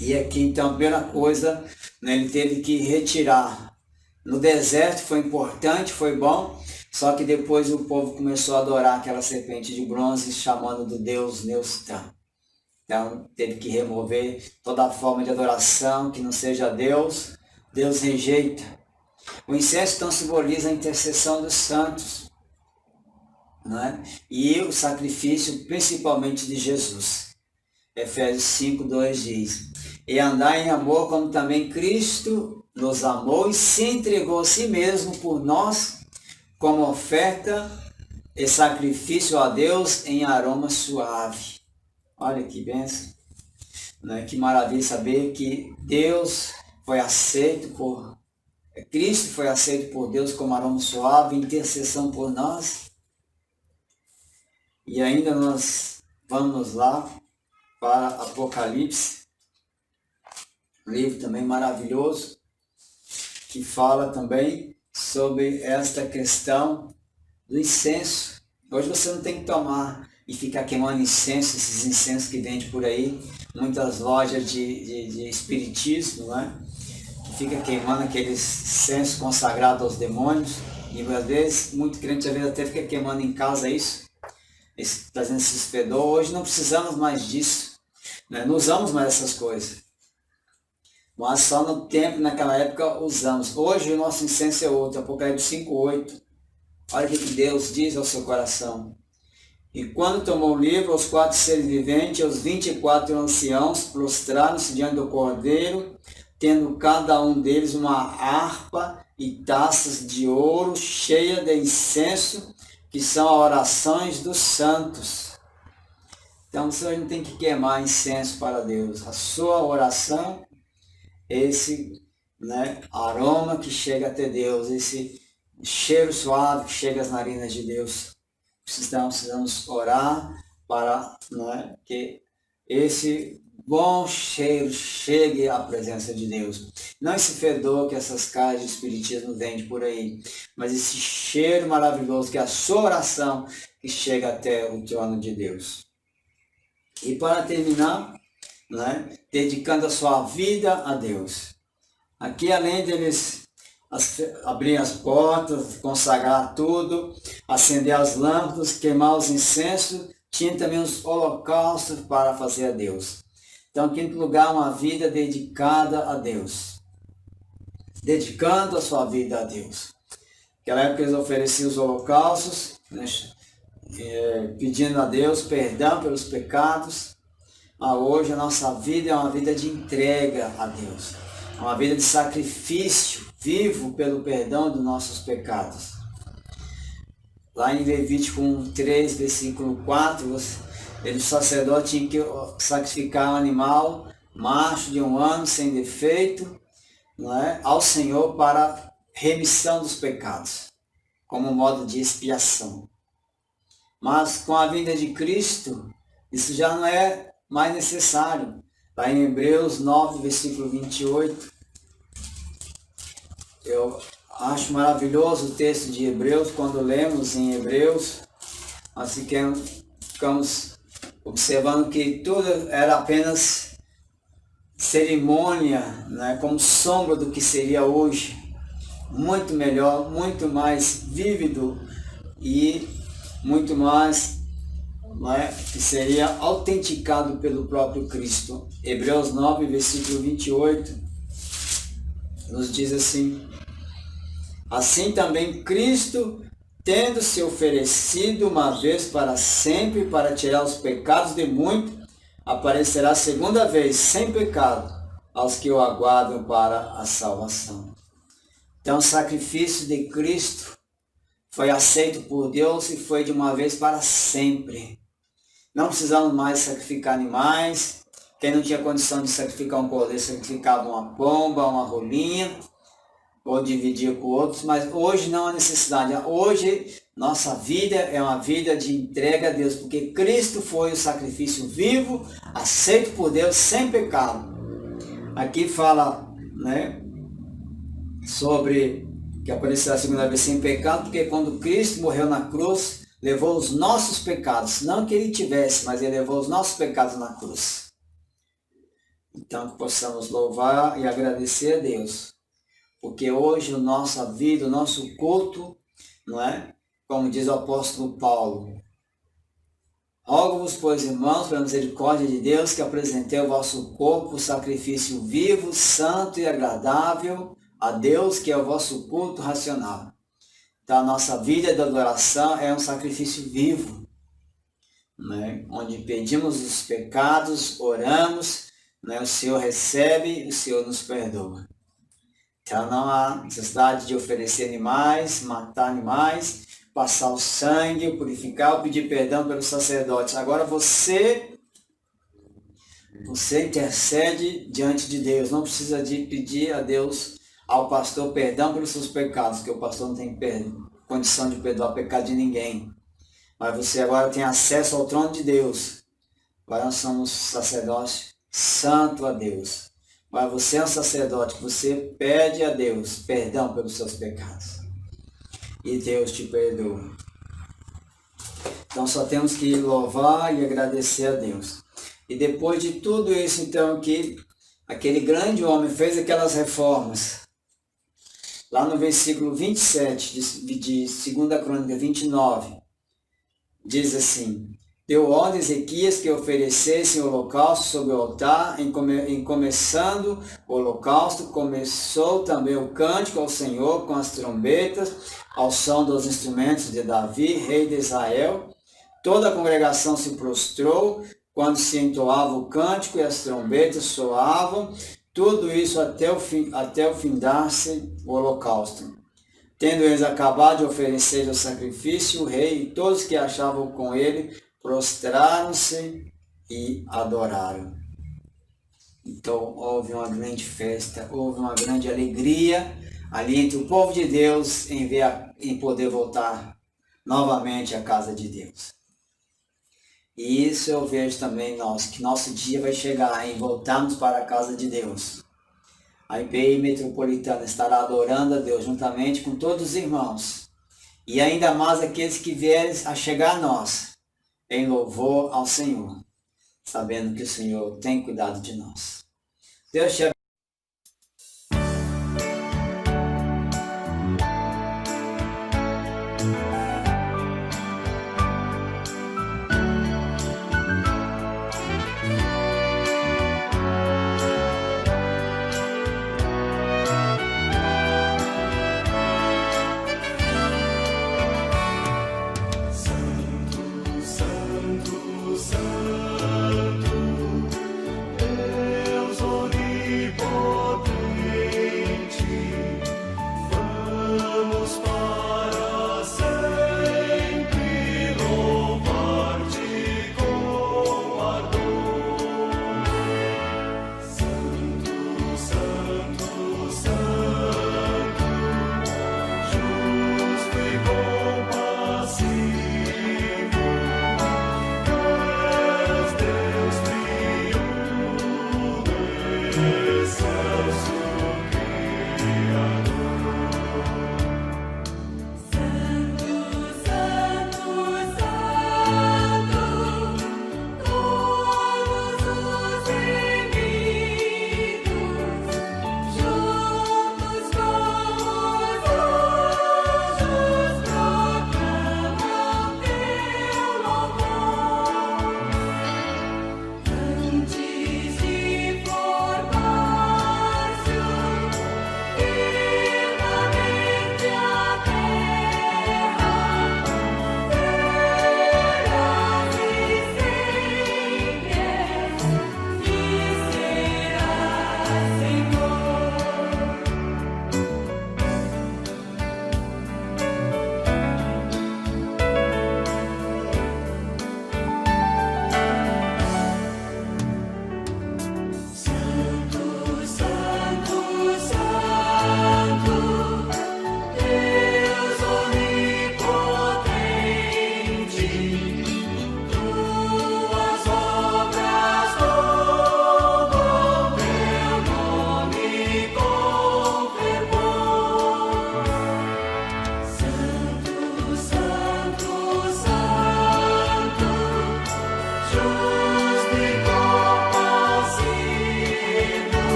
E aqui então a primeira coisa, ele teve que retirar. No deserto foi importante, foi bom, só que depois o povo começou a adorar aquela serpente de bronze, chamando do Deus Neustã. Então teve que remover toda a forma de adoração que não seja Deus. Deus rejeita. O incenso então simboliza a intercessão dos santos, e o sacrifício principalmente de Jesus. Efésios 5:2 diz, e andar em amor como também Cristo nos amou e se entregou a si mesmo por nós como oferta e sacrifício a Deus em aroma suave. Olha que bênção, que maravilha saber que Cristo foi aceito por Deus como aroma suave, intercessão por nós. E ainda nós vamos lá para Apocalipse, um livro também maravilhoso, que fala também sobre esta questão do incenso. Hoje você não tem que tomar e ficar queimando incenso, esses incensos que vendem por aí, muitas lojas de espiritismo, fica queimando aqueles incensos consagrados aos demônios, e às vezes, muito crente às vezes até fica queimando em casa isso, trazendo esses fedor. Hoje não precisamos mais disso, não usamos mais essas coisas, mas só no tempo, naquela época, usamos. Hoje o nosso incenso é outro, Apocalipse 5:8, olha o que Deus diz ao seu coração. E quando tomou o livro, os 4 seres viventes e os 24 anciãos prostraram-se diante do Cordeiro, tendo cada um deles uma harpa e taças de ouro cheia de incenso, que são orações dos santos. Então você não tem que queimar incenso para Deus. A sua oração, esse aroma que chega até Deus, esse cheiro suave que chega às narinas de Deus. Precisamos orar para que esse bom cheiro chegue à presença de Deus. Não esse fedor que essas casas de espiritismo vendem por aí, mas esse cheiro maravilhoso que é a sua oração que chega até o trono de Deus. E para terminar, dedicando a sua vida a Deus. Aqui, além deles abrir as portas, consagrar tudo, acender as lâmpadas, queimar os incensos, tinha também os holocaustos para fazer a Deus. Então, em quinto lugar, uma vida dedicada a Deus. Dedicando a sua vida a Deus. Naquela época eles ofereciam os holocaustos, pedindo a Deus perdão pelos pecados. Hoje a nossa vida é uma vida de entrega a Deus. É uma vida de sacrifício vivo pelo perdão dos nossos pecados. Lá em Levítico 3, versículo 4, o sacerdote tinha que sacrificar um animal macho de 1 ano, sem defeito, não é? Ao Senhor para remissão dos pecados, como modo de expiação. Mas com a vinda de Cristo, isso já não é mais necessário. Lá em Hebreus 9, versículo 28, eu acho maravilhoso o texto de Hebreus. Quando lemos em Hebreus, nós ficamos observando que tudo era apenas cerimônia, né, como sombra do que seria hoje. Muito melhor, muito mais vívido e muito mais, né, que seria autenticado pelo próprio Cristo. Hebreus 9, versículo 28, nos diz assim: assim também Cristo, tendo se oferecido uma vez para sempre para tirar os pecados de muitos, aparecerá segunda vez sem pecado aos que o aguardam para a salvação. Então o sacrifício de Cristo foi aceito por Deus e foi de uma vez para sempre. Não precisamos mais sacrificar animais. Quem não tinha condição de sacrificar um cordeiro, sacrificava uma pomba, uma rolinha, ou dividia com outros, mas hoje não há necessidade. Hoje nossa vida é uma vida de entrega a Deus, porque Cristo foi o sacrifício vivo, aceito por Deus, sem pecado. Aqui fala, né, sobre que aparecerá a segunda vez sem pecado, porque quando Cristo morreu na cruz, levou os nossos pecados, não que ele tivesse, mas ele levou os nossos pecados na cruz. Então que possamos louvar e agradecer a Deus, porque hoje a nossa vida, o nosso culto, não é? Como diz o apóstolo Paulo: rogo-vos, pois, irmãos, pela misericórdia de Deus, que apresentei o vosso corpo sacrifício vivo, santo e agradável a Deus, que é o vosso culto racional. Então a nossa vida de adoração é um sacrifício vivo, né? Onde pedimos os pecados, oramos, né? O Senhor recebe, o Senhor nos perdoa. Então não há necessidade de oferecer animais, matar animais, passar o sangue, purificar ou pedir perdão pelos sacerdotes. Agora você intercede diante de Deus. Não precisa de pedir a Deus, ao pastor, perdão pelos seus pecados, porque o pastor não tem condição de perdoar o pecado de ninguém. Mas você agora tem acesso ao trono de Deus. Agora nós somos sacerdote santo a Deus. Mas você é um sacerdote que você pede a Deus perdão pelos seus pecados. E Deus te perdoa. Então só temos que louvar e agradecer a Deus. E depois de tudo isso, então, que aquele grande homem fez aquelas reformas. Lá no versículo 27 de 2 Crônica 29, diz assim: deu ordem a Ezequias que oferecessem holocausto sobre o altar. Em começando o holocausto, começou também o cântico ao Senhor com as trombetas, ao som dos instrumentos de Davi, rei de Israel. Toda a congregação se prostrou quando se entoava o cântico e as trombetas soavam. Tudo isso até o findar-se o holocausto. Tendo eles acabado de oferecer o sacrifício, o rei e todos que achavam com ele prostraram-se e adoraram. Então houve uma grande festa, houve uma grande alegria ali entre o povo de Deus em poder voltar novamente à casa de Deus. E isso eu vejo também que nosso dia vai chegar em voltarmos para a casa de Deus. A IPI Metropolitana estará adorando a Deus juntamente com todos os irmãos. E ainda mais aqueles que vierem a chegar a nós, em louvor ao Senhor, sabendo que o Senhor tem cuidado de nós. Deus te abençoe. Deus onipotente,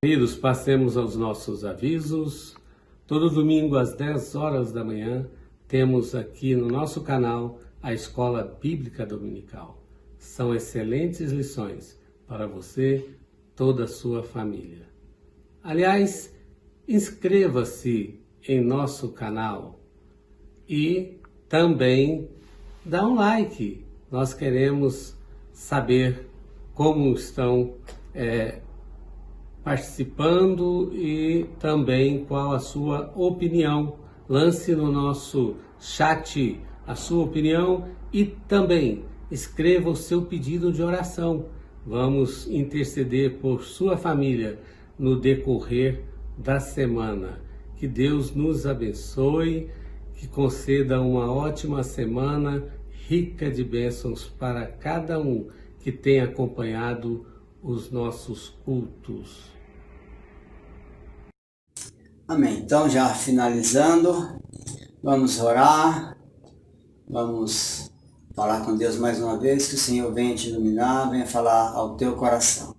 Queridos, passemos aos nossos avisos. Todo domingo às 10 horas da manhã temos aqui no nosso canal a Escola Bíblica Dominical. São excelentes lições para você, toda a sua família. Aliás, inscreva-se em nosso canal e também dá um like. Nós queremos saber como estão participando e também qual a sua opinião. Lance no nosso chat a sua opinião e também escreva o seu pedido de oração. Vamos interceder por sua família no decorrer da semana. Que Deus nos abençoe, que conceda uma ótima semana, rica de bênçãos para cada um que tem acompanhado os nossos cultos. Amém. Então, já finalizando, vamos orar, vamos falar com Deus mais uma vez, que o Senhor venha te iluminar, venha falar ao teu coração.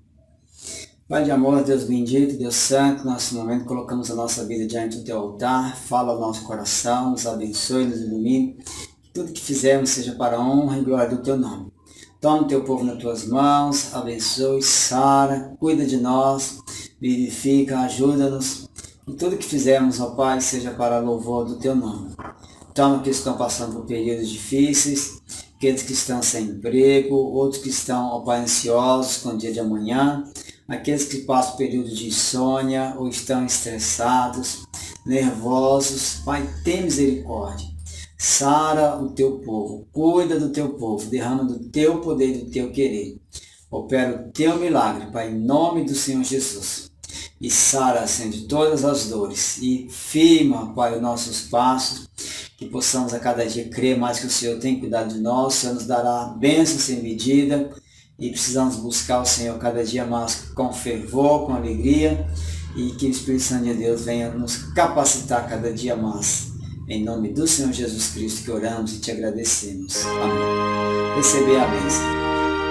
Pai de amor, Deus bendito, Deus santo, nesse momento colocamos a nossa vida diante do teu altar, fala ao nosso coração, nos abençoe, nos ilumine, que tudo que fizermos seja para a honra e glória do teu nome. Toma o teu povo nas tuas mãos, abençoe, sara, cuida de nós, vivifica, ajuda-nos. E tudo que fizermos, ó Pai, seja para louvor do teu nome. Toma aqueles que estão passando por períodos difíceis, aqueles que estão sem emprego, outros que estão, ó Pai, ansiosos com o dia de amanhã, aqueles que passam por períodos de insônia ou estão estressados, nervosos. Pai, tem misericórdia. Sara o teu povo, cuida do teu povo, derrama do teu poder e do teu querer. Opera o teu milagre, Pai, em nome do Senhor Jesus. E sara, Senhor, de todas as dores. E firma, Pai, os nossos passos, que possamos a cada dia crer mais que o Senhor tem cuidado de nós. O Senhor nos dará bênção sem medida. E precisamos buscar o Senhor cada dia mais com fervor, com alegria. E que o Espírito Santo de Deus venha nos capacitar cada dia mais. Em nome do Senhor Jesus Cristo que oramos e te agradecemos. Amém. Receber a bênção.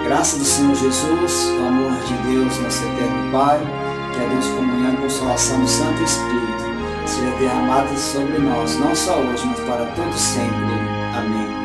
Graça do Senhor Jesus, o amor de Deus, nosso eterno Pai, que a Deus comunhão e consolação do Santo Espírito seja derramada sobre nós, não só hoje, mas para todo sempre. Amém.